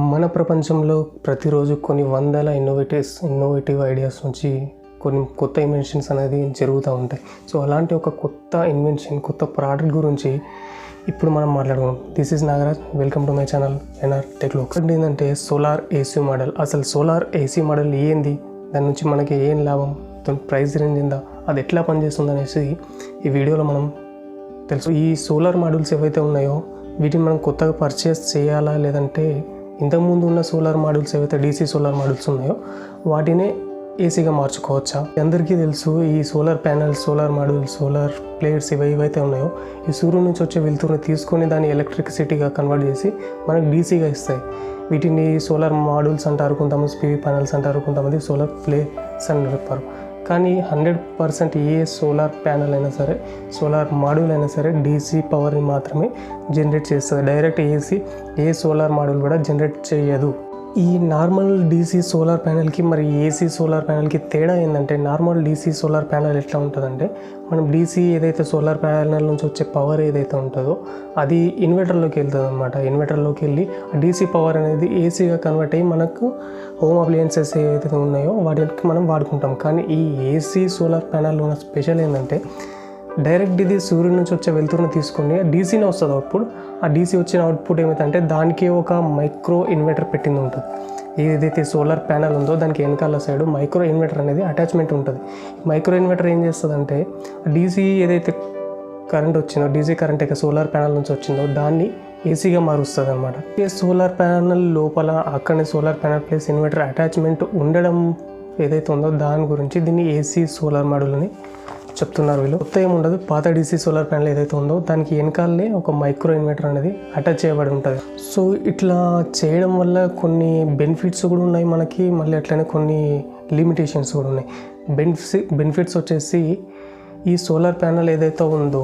మన ప్రపంచంలో ప్రతిరోజు కొన్ని వందల ఇన్నోవేటివ్ ఐడియాస్ నుంచి కొన్ని కొత్త ఇన్వెన్షన్స్ అనేది జరుగుతూ ఉంటాయి. సో అలాంటి ఒక కొత్త ఇన్వెన్షన్, కొత్త ప్రోడక్ట్ గురించి ఇప్పుడు మనం మాట్లాడుకున్నాం. This is Nagaraj, welcome to my channel NR tech లో. ఒకటి ఏంటంటే సోలార్ ఏసీ మోడల్. అసలు సోలార్ ఏసీ మోడల్ ఏంది, దాని నుంచి మనకి ఏం లాభం, దాని ప్రైస్ రేంజ్ ఎంత, అది ఎట్లా పనిచేస్తుంది అనేసి ఈ వీడియోలో మనం తెలుసు. ఈ సోలార్ మోడల్స్ ఏవైతే ఉన్నాయో వీటిని మనం కొత్తగా పర్చేస్ చేయాలా, లేదంటే ఇంతకుముందు ఉన్న సోలార్ మోడల్స్ ఏవైతే డీసీ సోలార్ మోడల్స్ ఉన్నాయో వాటినే ఏసీగా మార్చుకోవచ్చా? అందరికీ తెలుసు ఈ solar panels, solar models, solar plates ఏవైతే ఉన్నాయో ఈ సూర్యుడి నుంచి వచ్చే వెలుతురుని తీసుకొని దాన్ని ఎలక్ట్రిసిటీగా కన్వర్ట్ చేసి మనకు డీసీగా ఇస్తాయి. వీటిని సోలార్ మోడల్స్ అంటారు, కొంతమంది పీవీ ప్యానెల్స్ అంటారు, కొంతమంది సోలార్ ప్లేట్స్ అని చెప్పారు. కానీ 100% ఏ సోలార్ ప్యానెల్ అయినా సరే, సోలార్ మాడ్యూల్ అయినా సరే డీసీ పవర్ని మాత్రమే జనరేట్ చేస్తుంది. డైరెక్ట్ ఏసీ ఏ సోలార్ మాడ్యూల్ కూడా జనరేట్ చేయదు. ఈ నార్మల్ డీసీ సోలార్ ప్యానెల్కి మరి ఏసీ సోలార్ ప్యానెల్కి తేడా ఏంటంటే, నార్మల్ డీసీ సోలార్ ప్యానెల్ ఎట్లా ఉంటుందంటే, మనం డీసీ ఏదైతే సోలార్ ప్యానెల్ నుంచి వచ్చే పవర్ ఏదైతే ఉంటుందో అది ఇన్వర్టర్లోకి వెళ్తుంది అనమాట. ఇన్వర్టర్లోకి వెళ్ళి ఆ డీసీ పవర్ అనేది ఏసీగా కన్వర్ట్ అయ్యి మనకు హోమ్ అప్లయన్సెస్ ఏదైతే ఉన్నాయో వాటికి మనం వాడుకుంటాం. కానీ ఈ ఏసీ సోలార్ ప్యానెల్లో ఉన్న స్పెషల్ ఏంటంటే, డైరెక్ట్ ఇది సూర్యుడి నుంచి వచ్చే వెలుతురుని తీసుకొని డీసీనే వస్తుంది అవుట్పుట్. ఆ డీసీ వచ్చిన అవుట్పుట్ ఏమైందంటే దానికి ఒక మైక్రో ఇన్వర్టర్ పెట్టింది ఉంటుంది. ఏదైతే సోలార్ ప్యానెల్ ఉందో దానికి వెనకాల సైడ్ మైక్రో ఇన్వర్టర్ అనేది అటాచ్మెంట్ ఉంటుంది. మైక్రో ఇన్వర్టర్ ఏం చేస్తుందంటే డీసీ ఏదైతే కరెంట్ వచ్చిందో, డీసీ కరెంట్ అయితే సోలార్ ప్యానెల్ నుంచి వచ్చిందో దాన్ని ఏసీగా మారుస్తుంది అనమాట. ఈ సోలార్ ప్యానెల్ లోపల అక్కడనే solar panel plus inverter attachment ఉండడం ఏదైతే ఉందో దాని గురించి దీన్ని ఏసీ సోలార్ మోడల్ అని చెప్తున్నారు వీళ్ళు. కొత్త ఏముండదు, పాత డీసీ సోలార్ ప్యానెల్ ఏదైతే ఉందో దానికి వెనకాలనే ఒక మైక్రో ఇన్వర్టర్ అనేది అటాచ్ చేయబడి ఉంటుంది. సో ఇట్లా చేయడం వల్ల కొన్ని బెనిఫిట్స్ కూడా ఉన్నాయి మనకి, మళ్ళీ అట్లనే కొన్ని లిమిటేషన్స్ కూడా ఉన్నాయి. బెనిఫిట్స్ వచ్చేసి ఈ సోలార్ ప్యానెల్ ఏదైతే ఉందో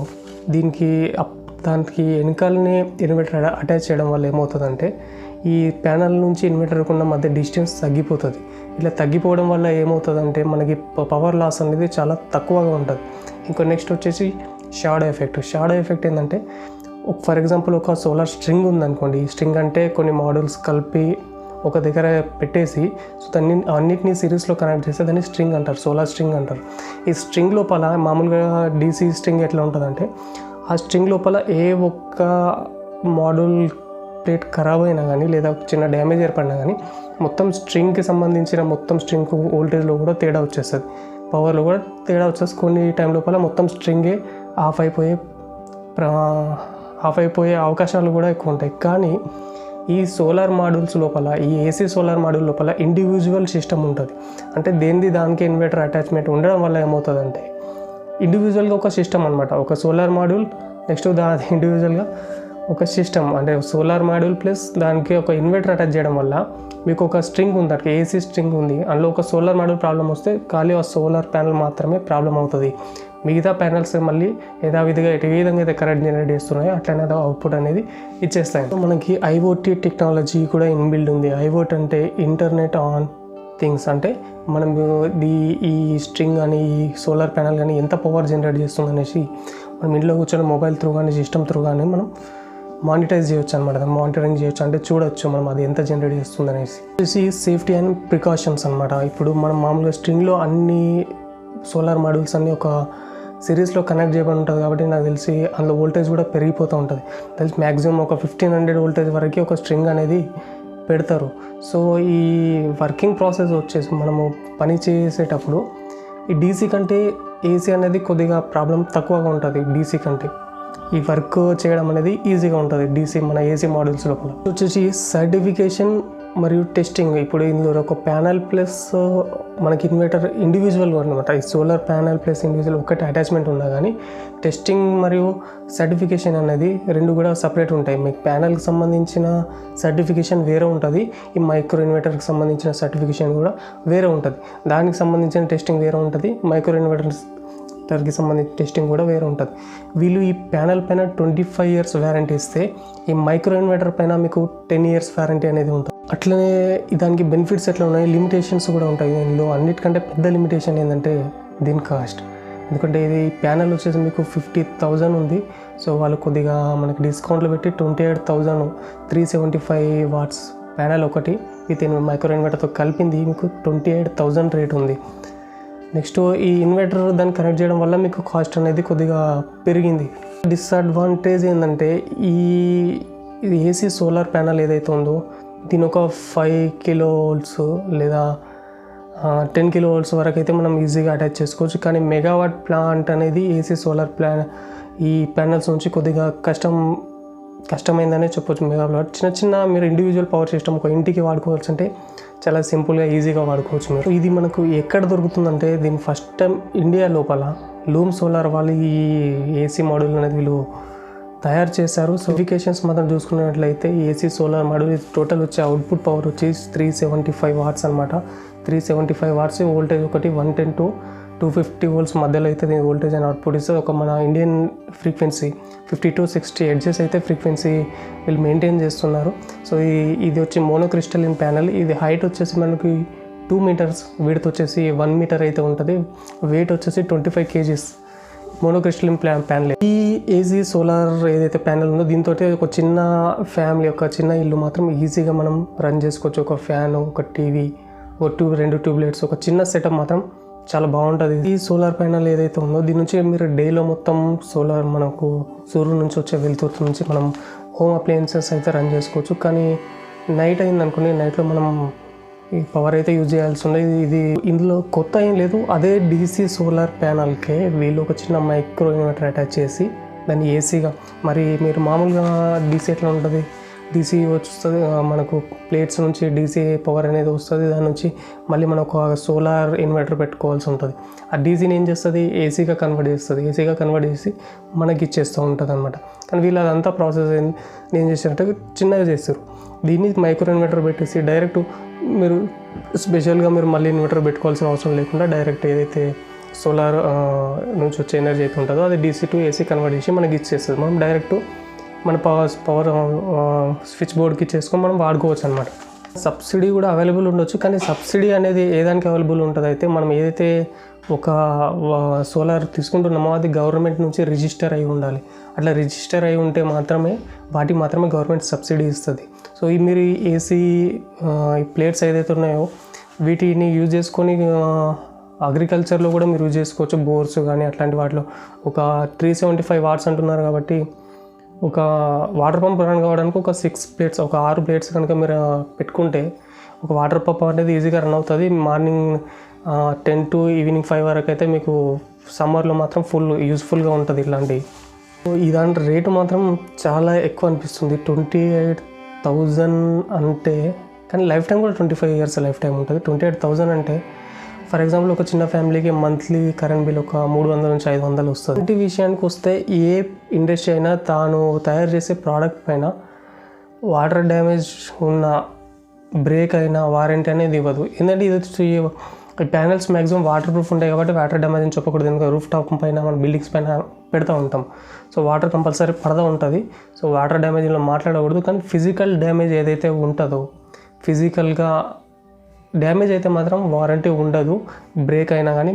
దానికి వెనకాలనే ఇన్వర్టర్ అటాచ్ చేయడం వల్ల ఏమవుతుందంటే ఈ ప్యానెల్ నుంచి ఇన్వర్టర్కి ఉన్న మధ్య డిస్టెన్స్ తగ్గిపోతుంది. ఇట్లా తగ్గిపోవడం వల్ల ఏమవుతుందంటే మనకి పవర్ లాస్ అనేది చాలా తక్కువగా ఉంటుంది. ఇంకో నెక్స్ట్ వచ్చేసి షాడో ఎఫెక్ట్. షాడో ఎఫెక్ట్ ఏంటంటే, ఫర్ ఎగ్జాంపుల్ ఒక సోలార్ స్ట్రింగ్ ఉందనుకోండి. ఈ స్ట్రింగ్ అంటే కొన్ని మోడల్స్ కలిపి ఒక దగ్గర పెట్టేసి సో అన్నిటినీ సిరీస్లో కనెక్ట్ చేస్తే దాన్ని స్ట్రింగ్ అంటారు, సోలార్ స్ట్రింగ్ అంటారు. ఈ స్ట్రింగ్ లోపల మామూలుగా డీసీ స్ట్రింగ్ ఎట్లా ఉంటుందంటే, ఆ స్ట్రింగ్ లోపల ఏ ఒక్క మోడల్ ప్లేట్ ఖరాబ్ అయినా కానీ లేదా చిన్న డ్యామేజ్ ఏర్పడినా కానీ మొత్తం స్ట్రింగ్కి సంబంధించిన స్ట్రింగ్ వోల్టేజ్లో కూడా తేడా వచ్చేస్తుంది, పవర్లో కూడా తేడా వచ్చేసి కొన్ని టైం లోపల మొత్తం స్ట్రింగే ఆఫ్ అయిపోయే అవకాశాలు కూడా ఎక్కువ ఉంటాయి. కానీ ఈ సోలార్ మాడ్యూల్స్ లోపల, ఈ ఏసీ సోలార్ మాడ్యూల్ లోపల ఇండివిజువల్ సిస్టమ్ ఉంటుంది. అంటే దానికి ఇన్వర్టర్ అటాచ్మెంట్ ఉండడం వల్ల ఏమవుతుందంటే ఇండివిజువల్గా ఒక సిస్టమ్ అనమాట. ఒక సోలార్ మాడ్యూల్ నెక్స్ట్ దాని ఇండివిజువల్గా ఒక సిస్టమ్, అంటే సోలార్ మాడ్యూల్ ప్లస్ దానికి ఒక ఇన్వర్టర్ అటాచ్ చేయడం వల్ల మీకు ఒక స్ట్రింగ్ ఉంది, అక్కడ ఏసీ స్ట్రింగ్ ఉంది, అందులో ఒక సోలార్ మాడ్యూల్ ప్రాబ్లం వస్తే ఖాళీ ఆ సోలార్ ప్యానెల్ మాత్రమే ప్రాబ్లం అవుతుంది. మిగతా ప్యానెల్స్ మళ్ళీ యథావిధిగా ఏ విధంగా అయితే కరెంట్ జనరేట్ చేస్తున్నాయో అట్లనే అవుట్పుట్ అనేది ఇచ్చేస్తాయి. మనకి ఐఓటీ టెక్నాలజీ కూడా ఇన్బిల్డ్ ఉంది. ఐఓటీ అంటే ఇంటర్నెట్ ఆన్ థింగ్స్. అంటే మనం ఈ స్ట్రింగ్ కానీ ఈ సోలార్ ప్యానెల్ కానీ ఎంత పవర్ జనరేట్ చేస్తుంది అనేసి మనం ఇంట్లో కూర్చొని మొబైల్ త్రూ కానీ సిస్టమ్ త్రూ కానీ మనం మానిటైజ్ చేయొచ్చు అనమాట. మానిటరింగ్ చేయొచ్చు, అంటే చూడొచ్చు మనం అది ఎంత జనరేట్ చేస్తుంది అనేసి. సేఫ్టీ అండ్ ప్రికాషన్స్ అనమాట. ఇప్పుడు మనం మామూలుగా స్ట్రింగ్లో అన్ని సోలార్ మాడ్యూల్స్ అన్నీ ఒక సిరీస్లో కనెక్ట్ చేయబడి ఉంటుంది కాబట్టి నాకు తెలిసి అందులో వోల్టేజ్ కూడా పెరిగిపోతూ ఉంటుంది. తెలిసి మ్యాక్సిమం ఒక 1500 వోల్టేజ్ వరకు ఒక స్ట్రింగ్ అనేది పెడతారు. సో ఈ వర్కింగ్ ప్రాసెస్ వచ్చేసి మనము పని చేసేటప్పుడు ఈ డీసీ కంటే ఏసీ అనేది కొద్దిగా ప్రాబ్లం తక్కువగా ఉంటుంది. డీసీ కంటే ఈ వర్క్ చేయడం అనేది ఈజీగా ఉంటుంది డీసీ మన ఏసీ మోడల్స్ లోపల. వచ్చేసి సర్టిఫికేషన్ మరియు టెస్టింగ్. ఇప్పుడు ఇందులో ఒక ప్యానెల్ ప్లస్ మనకి ఇన్వర్టర్ ఇండివిజువల్గా అనమాట. ఈ సోలార్ ప్యానెల్ ప్లస్ ఇండివిజువల్ ఒకటి అటాచ్మెంట్ ఉన్నా కానీ టెస్టింగ్ మరియు సర్టిఫికేషన్ అనేది రెండు కూడా సపరేట్ ఉంటాయి. మీకు ప్యానెల్కి సంబంధించిన సర్టిఫికేషన్ వేరే ఉంటుంది, ఈ మైక్రో ఇన్వర్టర్కి సంబంధించిన సర్టిఫికేషన్ కూడా వేరే ఉంటుంది. దానికి సంబంధించిన టెస్టింగ్ వేరే ఉంటుంది, మైక్రో ఇన్వర్టర్కి సంబంధించిన టెస్టింగ్ కూడా వేరే ఉంటుంది. వీళ్ళు ఈ ప్యానెల్ పైన 25 years వ్యారంటీ ఇస్తే ఈ మైక్రో ఇన్వర్టర్ పైన మీకు 10 years వ్యారంటీ అనేది ఉంటుంది. అట్లనే దానికి బెనిఫిట్స్ ఎట్లా ఉన్నాయి, లిమిటేషన్స్ కూడా ఉంటాయి. దీనిలో అన్నిటికంటే పెద్ద లిమిటేషన్ ఏంటంటే దీని కాస్ట్. ఎందుకంటే ఇది ప్యానెల్ వచ్చేసి మీకు 50,000 ఉంది. సో వాళ్ళు కొద్దిగా మనకి డిస్కౌంట్లు పెట్టి 28,375 watts ప్యానెల్ ఒకటి విత్ మైక్రో ఇన్వర్టర్తో కలిపింది మీకు 28,000 రేట్ ఉంది. నెక్స్ట్ ఈ ఇన్వర్టర్ దాన్ని కనెక్ట్ చేయడం వల్ల మీకు కాస్ట్ అనేది కొద్దిగా పెరిగింది. డిసడ్వాంటేజ్ ఏంటంటే ఇది ఏసీ సోలార్ ప్యానెల్ ఏదైతే ఉందో దీని ఒక 5 kV లేదా 10 kV వరకు అయితే మనం ఈజీగా అటాచ్ చేసుకోవచ్చు. కానీ మెగావాట్ ప్లాంట్ అనేది ఏసీ సోలార్ ఈ ప్యానెల్స్ నుంచి కొద్దిగా కష్టమైందనే చెప్పొచ్చు. మెగావాట్ చిన్న మీరు ఇండివిజువల్ పవర్ సిస్టమ్ ఒక ఇంటికి వాడుకోవచ్చు అంటే చాలా సింపుల్గా ఈజీగా వాడుకోవచ్చు మీరు. ఇది మనకు ఎక్కడ దొరుకుతుందంటే దీన్ని ఫస్ట్ టైం ఇండియా లోపల లూమ్ సోలార్ వాళ్ళు ఈ ఏసీ మాడ్యూల్ అనేది వీళ్ళు తయారు చేశారు. స్పెసిఫికేషన్స్ మాత్రం చూసుకున్నట్లయితే ఏసీ సోలార్ మాడ్యూల్ టోటల్ వచ్చే అవుట్పుట్ పవర్ వచ్చి 375 వాట్స్ అనమాట. 375 వాట్స్ వోల్టేజ్ ఒకటి 110 to 250 volts మధ్యలో అయితే దీని వోల్టేజ్ అండ్ అవుట్పుట్ ఇస్తుంది. ఒక మన ఇండియన్ ఫ్రీక్వెన్సీ 50 to 60 హెర్ట్జ్ అయితే ఫ్రీక్వెన్సీ వీళ్ళు మెయింటైన్ చేస్తున్నారు. సో ఇది వచ్చి మోనోక్రిస్టలిన్ ప్యానెల్. ఇది హైట్ వచ్చేసి మనకి 2 meters, విడ్త్ వచ్చేసి 1 meter అయితే ఉంటుంది. వెయిట్ వచ్చేసి 25 kgs మోనోక్రిస్టలిన్ ప్యానెల్. ఈ ఏసీ సోలార్ ఏదైతే ప్యానెల్ ఉందో దీంతో ఒక చిన్న ఫ్యామిలీ, ఒక చిన్న ఇల్లు మాత్రం ఈజీగా మనం రన్ చేసుకోవచ్చు. ఒక ఫ్యాన్, ఒక టీవీ, ఒక 2 ట్యూబ్లైట్స్, ఒక చిన్న సెటప్ మాత్రం చాలా బాగుంటుంది. ఈ సోలార్ ప్యానెల్ ఏదైతే ఉందో దీని నుంచి మీరు డేలో మొత్తం సోలార్ మనకు సూర్యుడు నుంచి వచ్చే వెలుతురు నుంచి మనం హోమ్ అప్లయన్సెస్ అయితే రన్ చేసుకోవచ్చు. కానీ నైట్ అయింది అనుకోండి, నైట్లో మనం ఈ పవర్ అయితే యూజ్ చేయాల్సి ఉండదు. ఇది ఇందులో కొత్త ఏం లేదు. అదే డీసీ సోలార్ ప్యానల్కే వీళ్ళు ఒక చిన్న మైక్రో ఇన్వర్టర్ అటాచ్ చేసి దాన్ని ఏసీగా, మరి మీరు మామూలుగా డీసీ ఎట్లా ఉంటుంది, డీసీ వస్తుంది మనకు ప్లేట్స్ నుంచి డీసీ పవర్ అనేది వస్తుంది. దాని నుంచి మళ్ళీ మనం ఒక సోలార్ ఇన్వర్టర్ పెట్టుకోవాల్సి ఉంటుంది. ఆ డీసీని ఏం చేస్తుంది, ఏసీగా కన్వర్ట్ చేస్తుంది. ఏసీగా కన్వర్ట్ చేసి మనకి ఇచ్చేస్తూ ఉంటుంది అనమాట. కానీ వీళ్ళు అదంతా ప్రాసెస్ ఏం చేశారంటే చిన్నగా చేస్తారు. దీన్ని మైక్రో ఇన్వర్టర్ పెట్టేసి డైరెక్ట్ మీరు స్పెషల్గా మీరు మళ్ళీ ఇన్వర్టర్ పెట్టుకోవాల్సిన అవసరం లేకుండా డైరెక్ట్ ఏదైతే సోలార్ నుంచి వచ్చే ఎనర్జీ అయితే ఉంటుందో అది డీసీ టు ఏసీ కన్వర్ట్ చేసి మనకి ఇచ్చేస్తుంది. మనం డైరెక్ట్ మన పవర్ స్విచ్ బోర్డ్కి చేసుకొని మనం వాడుకోవచ్చు అనమాట. సబ్సిడీ కూడా అవైలబుల్ ఉండొచ్చు. కానీ సబ్సిడీ అనేది ఏదానికి అవైలబుల్ ఉంటుంది అయితే మనం ఏదైతే ఒక సోలార్ తీసుకుంటున్నామో అది గవర్నమెంట్ నుంచి రిజిస్టర్ అయి ఉండాలి. అట్లా రిజిస్టర్ అయి ఉంటే మాత్రమే వాటికి మాత్రమే గవర్నమెంట్ సబ్సిడీ ఇస్తుంది. సో ఈ మీరు ఏసీ ఈ ప్లేట్స్ ఏదైతే ఉన్నాయో వీటిని యూజ్ చేసుకొని అగ్రికల్చర్లో కూడా మీరు యూజ్ చేసుకోవచ్చు. బోర్స్ కానీ అట్లాంటి వాటిలో ఒక 375 వాట్స్ అంటున్నారు కాబట్టి ఒక వాటర్ పంప్ రన్ కావడానికి ఒక 6 ప్లేట్స్, ఒక 6 ప్లేట్స్ కనుక మీరు పెట్టుకుంటే ఒక వాటర్ పంప్ అనేది ఈజీగా రన్ అవుతుంది. మార్నింగ్ 10 to ఈవినింగ్ 5 వరకు అయితే మీకు సమ్మర్లో మాత్రం ఫుల్ యూస్ఫుల్గా ఉంటుంది ఇట్లాంటివి. ఈ దాంట్లో రేటు మాత్రం చాలా ఎక్కువ అనిపిస్తుంది. 28,000 అంటే, కానీ లైఫ్ టైం కూడా 25 years లైఫ్ టైం ఉంటుంది. 28,000 అంటే ఫర్ ఎగ్జాంపుల్ ఒక చిన్న ఫ్యామిలీకి మంత్లీ కరెంట్ బిల్ ఒక 300 నుంచి 500 వస్తుంది. ఇంటి విషయానికి వస్తే ఏ ఇండస్ట్రీ అయినా తాను తయారు చేసే ప్రోడక్ట్ పైన వాటర్ డ్యామేజ్ ఉన్న బ్రేక్ అయినా వారంటీ అనేది ఇవ్వదు. ఎందుకంటే ఇది ప్యానెల్స్ మ్యాక్సిమం వాటర్ ప్రూఫ్ ఉంటాయి కాబట్టి వాటర్ డ్యామేజ్ అని చెప్పకూడదు. ఎందుకంటే రూఫ్ టాప్ పైన మన బిల్డింగ్స్ పైన పెడతా ఉంటాం. సో వాటర్ కంపల్సరీ పడతా ఉంటుంది. సో వాటర్ డ్యామేజ్లో మాట్లాడకూడదు. కానీ ఫిజికల్ డ్యామేజ్ ఏదైతే ఉంటుందో, ఫిజికల్గా డ్యామేజ్ అయితే మాత్రం వారంటీ ఉండదు. బ్రేక్ అయినా కానీ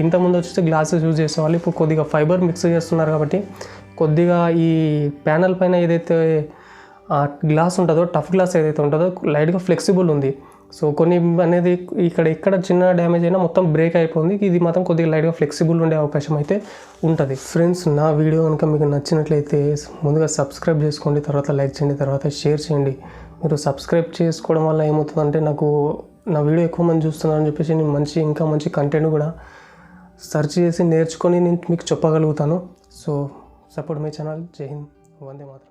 ఇంతకుముందు వచ్చేసి గ్లాసెస్ యూజ్ చేసేవాళ్ళు, ఇప్పుడు కొద్దిగా ఫైబర్ మిక్స్ చేస్తున్నారు కాబట్టి కొద్దిగా ఈ ప్యానల్ పైన ఏదైతే గ్లాస్ ఉంటుందో, టఫ్ గ్లాస్ ఏదైతే ఉంటుందో లైట్గా ఫ్లెక్సిబుల్ ఉంది. సో కొన్ని అనేది ఇక్కడ చిన్న డ్యామేజ్ అయినా మొత్తం బ్రేక్ అయిపోయింది. ఇది మాత్రం కొద్దిగా లైట్గా ఫ్లెక్సిబుల్ ఉండే అవకాశం అయితే ఉంటుంది. ఫ్రెండ్స్, నా వీడియో కనుక మీకు నచ్చినట్లయితే ముందుగా సబ్స్క్రైబ్ చేసుకోండి, తర్వాత లైక్ చేయండి, తర్వాత షేర్ చేయండి. మీరు సబ్స్క్రైబ్ చేసుకోవడం వల్ల ఏమవుతుందంటే నాకు నా వీడియో ఎక్కువ మంది చూస్తున్నారని చెప్పేసి నేను ఇంకా మంచి కంటెంట్ కూడా సెర్చ్ చేసి నేర్చుకొని నేను మీకు చెప్పగలుగుతాను. So support my channel. జై హింద్, వందే మాతరం.